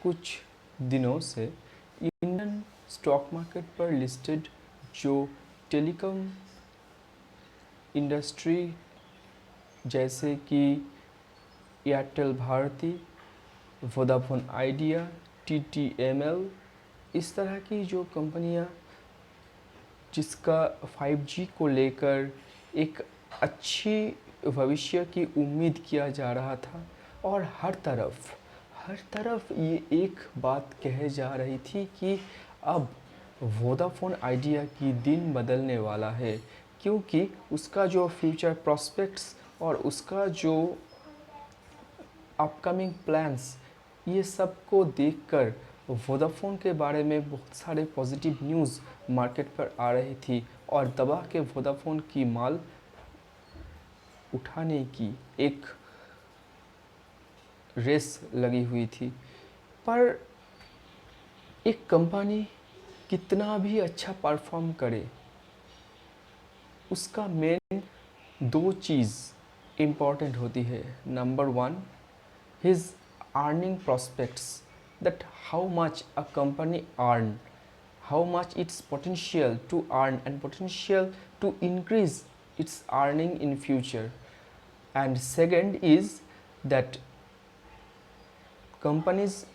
कुछ दिनों से इंडियन स्टॉक मार्केट पर लिस्टेड जो टेलीकॉम इंडस्ट्री जैसे कि Airtel Bharti, Vodafone Idea, TTML, इस तरह की जो कंपनियां जिसका 5G को लेकर एक अच्छी भविष्य की उम्मीद किया जा रहा था, और हर तरफ ये एक बात कहे जा रही थी कि अब वोडाफोन आइडिया की दिन बदलने वाला है, क्योंकि उसका जो फ्यूचर प्रॉस्पेक्ट्स और उसका जो अपकमिंग प्लान्स, ये सब को देखकर वोडाफोन के बारे में बहुत सारे पॉजिटिव न्यूज़ मार्केट पर आ रही थी और दबा के वोडाफोन की माल उठाने की एक रेस लगी हुई थी। पर एक कंपनी कितना भी अच्छा परफॉर्म करे, उसका मेन दो चीज़ इम्पॉर्टेंट होती है। Number one, his earning prospects, that how much a company earn, how much its potential to earn and potential to increase its earning in future. And second is that company's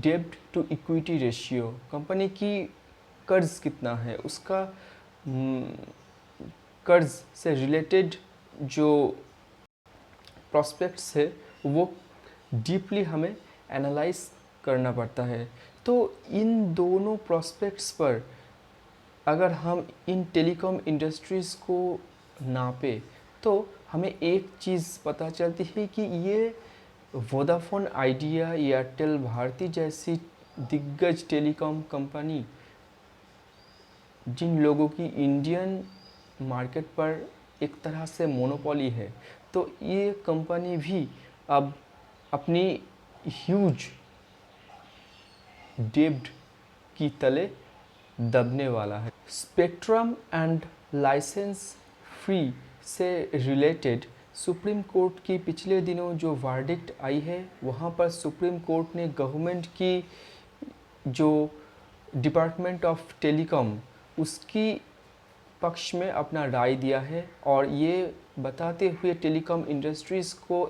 debt to equity ratio, company की कर्ज कितना है, उसका कर्ज से related जो prospects है वो डीपली हमें एनालाइज करना पड़ता है। तो इन दोनों प्रॉस्पेक्ट्स पर अगर हम इन टेलीकॉम इंडस्ट्रीज़ को नापे तो हमें एक चीज़ पता चलती है कि ये वोडाफोन आइडिया, एयरटेल भारती जैसी दिग्गज टेलीकॉम कंपनी, जिन लोगों की इंडियन मार्केट पर एक तरह से मोनोपोली है, तो ये कंपनी भी अब अपनी ह्यूज डेब्ट की तले दबने वाला है। स्पेक्ट्रम एंड लाइसेंस फ्री से रिलेटेड सुप्रीम कोर्ट की पिछले दिनों जो वर्डिक्ट आई है, वहाँ पर सुप्रीम कोर्ट ने गवर्नमेंट की जो डिपार्टमेंट ऑफ टेलीकॉम उसकी पक्ष में अपना राय दिया है और ये बताते हुए टेलीकॉम इंडस्ट्रीज़ को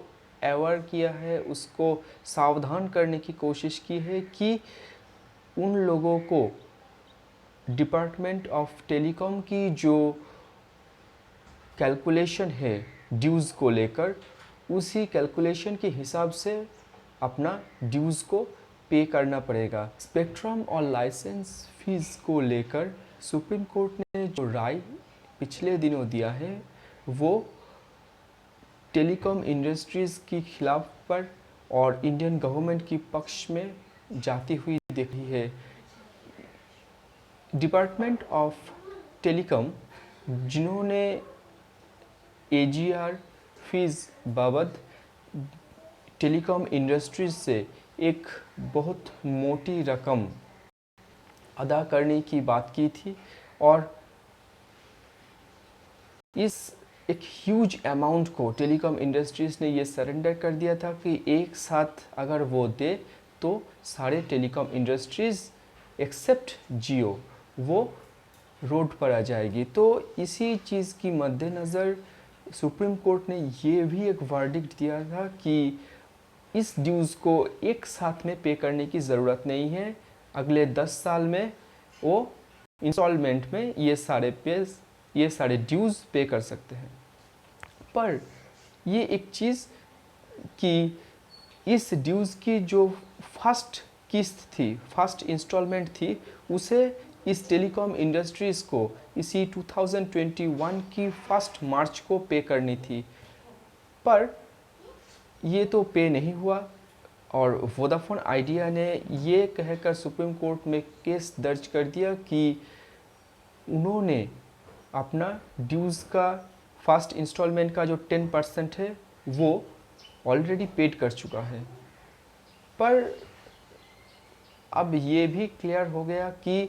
अवेयर किया है, उसको सावधान करने की कोशिश की है कि उन लोगों को डिपार्टमेंट ऑफ टेलीकॉम की जो कैलकुलेशन है ड्यूज़ को लेकर, उसी कैलकुलेशन के हिसाब से अपना ड्यूज़ को पे करना पड़ेगा। स्पेक्ट्रम और लाइसेंस फीस को लेकर सुप्रीम कोर्ट ने जो राय पिछले दिनों दिया है वो टेलीकॉम इंडस्ट्रीज़ के खिलाफ पर और इंडियन गवर्नमेंट की पक्ष में जाती हुई दिख रही है। डिपार्टमेंट ऑफ टेलीकॉम जिन्होंने AGR फीस बाबत टेलीकॉम इंडस्ट्रीज से एक बहुत मोटी रकम अदा करने की बात की थी और इस एक ह्यूज अमाउंट को टेलीकॉम इंडस्ट्रीज़ ने ये सरेंडर कर दिया था कि एक साथ अगर वो दे तो सारे टेलीकॉम इंडस्ट्रीज़ एक्सेप्ट जियो वो रोड पर आ जाएगी। तो इसी चीज़ की मद्देनज़र सुप्रीम कोर्ट ने ये भी एक वर्डिक्ट दिया था कि इस ड्यूज़ को एक साथ में पे करने की ज़रूरत नहीं है, अगले 10 साल में वो इंस्टॉलमेंट में ये सारे ड्यूज़ पे कर सकते हैं। पर ये एक चीज़ कि इस ड्यूज़ की जो फर्स्ट किस्त थी, फर्स्ट इंस्टॉलमेंट थी, उसे इस टेलीकॉम इंडस्ट्रीज़ को इसी 2021 की 1 मार्च को पे करनी थी, पर ये तो पे नहीं हुआ और वोडाफोन आइडिया ने ये कहकर सुप्रीम कोर्ट में केस दर्ज कर दिया कि उन्होंने अपना ड्यूज़ का फर्स्ट इंस्टॉलमेंट का जो 10% है वो ऑलरेडी पेड कर चुका है। पर अब ये भी क्लियर हो गया कि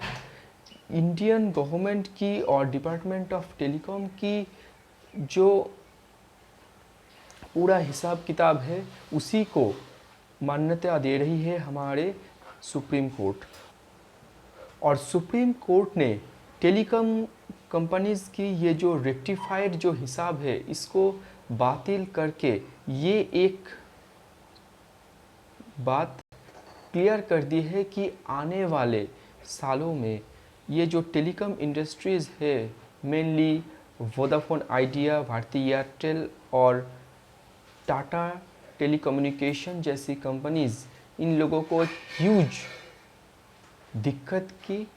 इंडियन गवर्नमेंट की और डिपार्टमेंट ऑफ टेलीकॉम की जो पूरा हिसाब किताब है उसी को मान्यता दे रही है हमारे सुप्रीम कोर्ट। और सुप्रीम कोर्ट ने टेलीकॉम कंपनीज़ की ये जो रेक्टिफाइड जो हिसाब है इसको बातिल करके ये एक बात क्लियर कर दी है कि आने वाले सालों में ये जो टेलीकॉम इंडस्ट्रीज़ है, mainly Vodafone Idea, Bharti Airtel और टाटा टेलीकम्युनिकेशन जैसी कंपनीज़, इन लोगों को ह्यूज दिक्कत की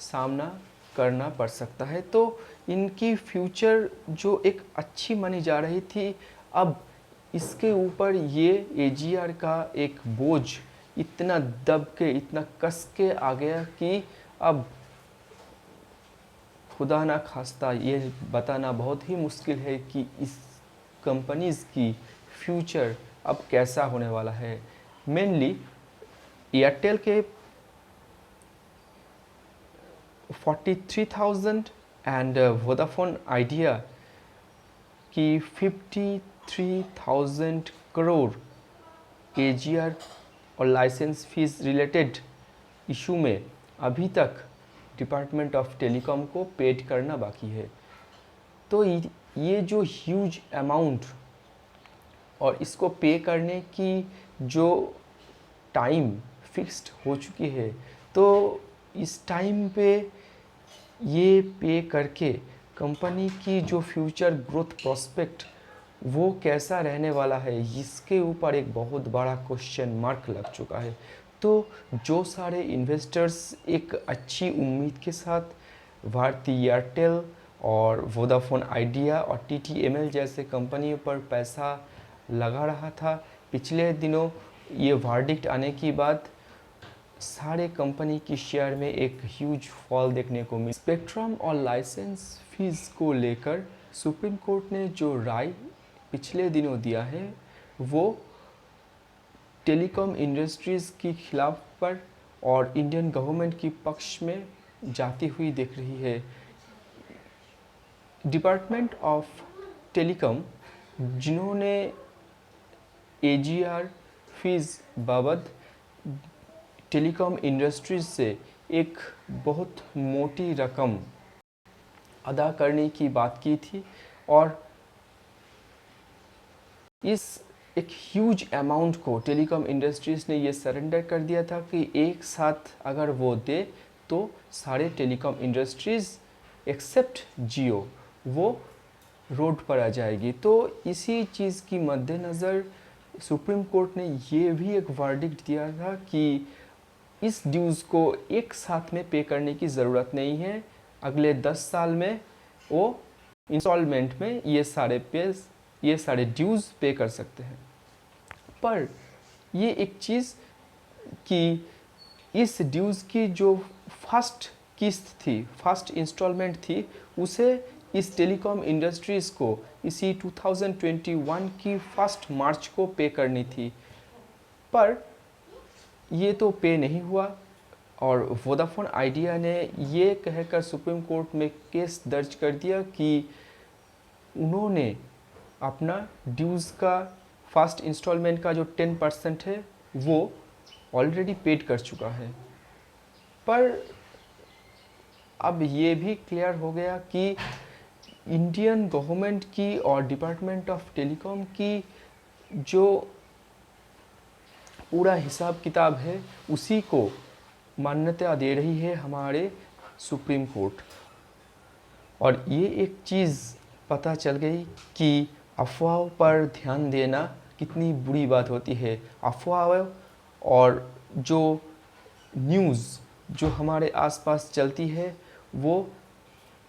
सामना करना पड़ सकता है। तो इनकी फ्यूचर जो एक अच्छी मानी जा रही थी, अब इसके ऊपर ये एजीआर का एक बोझ इतना दब के, इतना कस के आ गया कि अब खुदा ना खास्ता ये बताना बहुत ही मुश्किल है कि इस कंपनीज़ की फ्यूचर अब कैसा होने वाला है। मेनली एयरटेल के 43,000 एंड वोडाफोन आइडिया की 53,000 करोड़ एजीआर और लाइसेंस फीस रिलेटेड इशू में अभी तक डिपार्टमेंट ऑफ टेलीकॉम को पेड करना बाकी है। तो ये जो ह्यूज अमाउंट और इसको पे करने की जो टाइम फिक्स्ड हो चुकी है, तो इस टाइम पे ये पे करके कंपनी की जो फ्यूचर ग्रोथ प्रोस्पेक्ट वो कैसा रहने वाला है, इसके ऊपर एक बहुत बड़ा क्वेश्चन मार्क लग चुका है। तो जो सारे इन्वेस्टर्स एक अच्छी उम्मीद के साथ भारती एयरटेल और वोडाफोन आइडिया और टीटीएमएल जैसे कंपनियों पर पैसा लगा रहा था, पिछले दिनों ये वर्डिक्ट आने के बाद सारे कंपनी की शेयर में एक ह्यूज फॉल देखने को मिली। स्पेक्ट्रम और लाइसेंस फीस को लेकर सुप्रीम कोर्ट ने जो राय पिछले दिनों दिया है वो टेलीकॉम इंडस्ट्रीज़ के खिलाफ पर और इंडियन गवर्नमेंट की पक्ष में जाती हुई दिख रही है। डिपार्टमेंट ऑफ टेलीकॉम जिन्होंने एजीआर फीस बाबत टेलीकॉम इंडस्ट्रीज से एक बहुत मोटी रकम अदा करने की बात की थी और इस एक ह्यूज अमाउंट को टेलीकॉम इंडस्ट्रीज़ ने ये सरेंडर कर दिया था कि एक साथ अगर वो दे तो सारे टेलीकॉम इंडस्ट्रीज़ एक्सेप्ट जियो वो रोड पर आ जाएगी। तो इसी चीज़ की मद्देनज़र सुप्रीम कोर्ट ने ये भी एक वर्डिक्ट दिया था कि इस ड्यूज़ को एक साथ में पे करने की ज़रूरत नहीं है, अगले 10 साल में वो इंस्टॉलमेंट में ये सारे ड्यूज़ पे कर सकते हैं। पर ये एक चीज़ कि इस ड्यूज़ की जो फर्स्ट किस्त थी, फर्स्ट इंस्टॉलमेंट थी, उसे इस टेलीकॉम इंडस्ट्रीज़ को इसी 2021 की 1 मार्च को पे करनी थी, पर ये तो पे नहीं हुआ और वोडाफोन आइडिया ने ये कहकर सुप्रीम कोर्ट में केस दर्ज कर दिया कि उन्होंने अपना ड्यूज़ का फर्स्ट इंस्टॉलमेंट का जो 10% है वो ऑलरेडी पेड कर चुका है। पर अब ये भी क्लियर हो गया कि इंडियन गवर्नमेंट की और डिपार्टमेंट ऑफ टेलीकॉम की जो पूरा हिसाब किताब है उसी को मान्यता दे रही है हमारे सुप्रीम कोर्ट। और ये एक चीज़ पता चल गई कि अफवाहों पर ध्यान देना कितनी बुरी बात होती है। अफवाह और जो न्यूज़ जो हमारे आसपास चलती है वो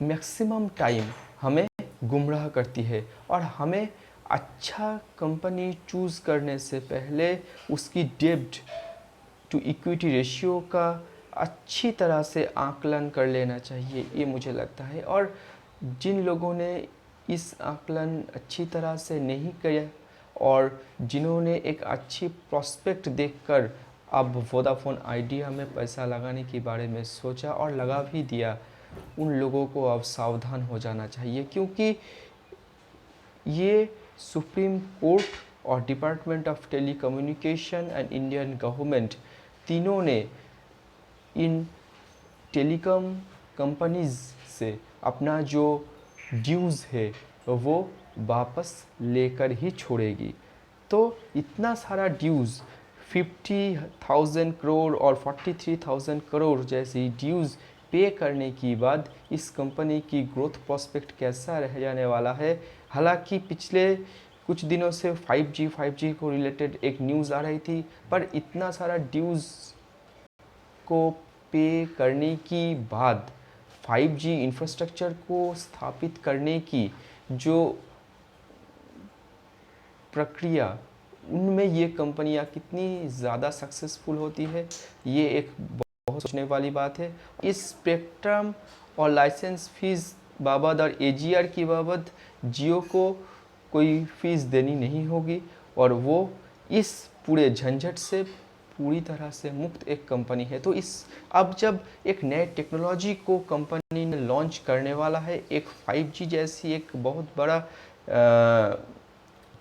मैक्सिमम टाइम हमें गुमराह करती है और हमें अच्छा कंपनी चूज़ करने से पहले उसकी डेब्ट टू इक्विटी रेशियो का अच्छी तरह से आकलन कर लेना चाहिए, ये मुझे लगता है। और जिन लोगों ने इस आकलन अच्छी तरह से नहीं किया और जिन्होंने एक अच्छी प्रॉस्पेक्ट देखकर अब वोडाफोन आइडिया में पैसा लगाने के बारे में सोचा और लगा भी दिया, उन लोगों को अब सावधान हो जाना चाहिए, क्योंकि ये सुप्रीम कोर्ट और department of telecommunication and Indian government तीनों ने इन टेलीकॉम कंपनीज से अपना जो ड्यूज़ है वो वापस लेकर ही छोड़ेगी। तो इतना सारा ड्यूज़ 50,000 करोड़ और 43,000 करोड़ जैसी ड्यूज़ पे करने के बाद इस कंपनी की ग्रोथ प्रोस्पेक्ट कैसा रह जाने वाला है। हालांकि पिछले कुछ दिनों से 5G को रिलेटेड एक न्यूज़ आ रही थी, पर इतना सारा ड्यूज़ को पे करने की बाद 5G इंफ्रास्ट्रक्चर को स्थापित करने की जो प्रक्रिया, उनमें ये कंपनियां कितनी ज़्यादा सक्सेसफुल होती है, ये एक बहुत सोचने वाली बात है। इस स्पेक्ट्रम और लाइसेंस फीस बाबत और AGR की बाबत जियो को कोई फीस देनी नहीं होगी और वो इस पूरे झंझट से पूरी तरह से मुक्त एक कंपनी है। तो इस अब जब एक नए टेक्नोलॉजी को कंपनी ने लॉन्च करने वाला है, एक 5G जैसी एक बहुत बड़ा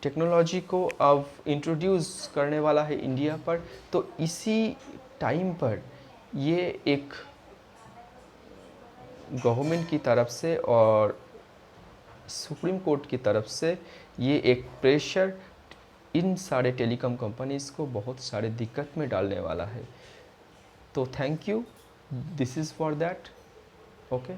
टेक्नोलॉजी को अब इंट्रोड्यूस करने वाला है इंडिया पर, तो इसी टाइम पर ये एक गवर्नमेंट की तरफ से और सुप्रीम कोर्ट की तरफ से ये एक प्रेशर इन सारे टेलीकॉम कंपनीज़ को बहुत सारे दिक्कत में डालने वाला है। तो thank you, this is for that. Okay.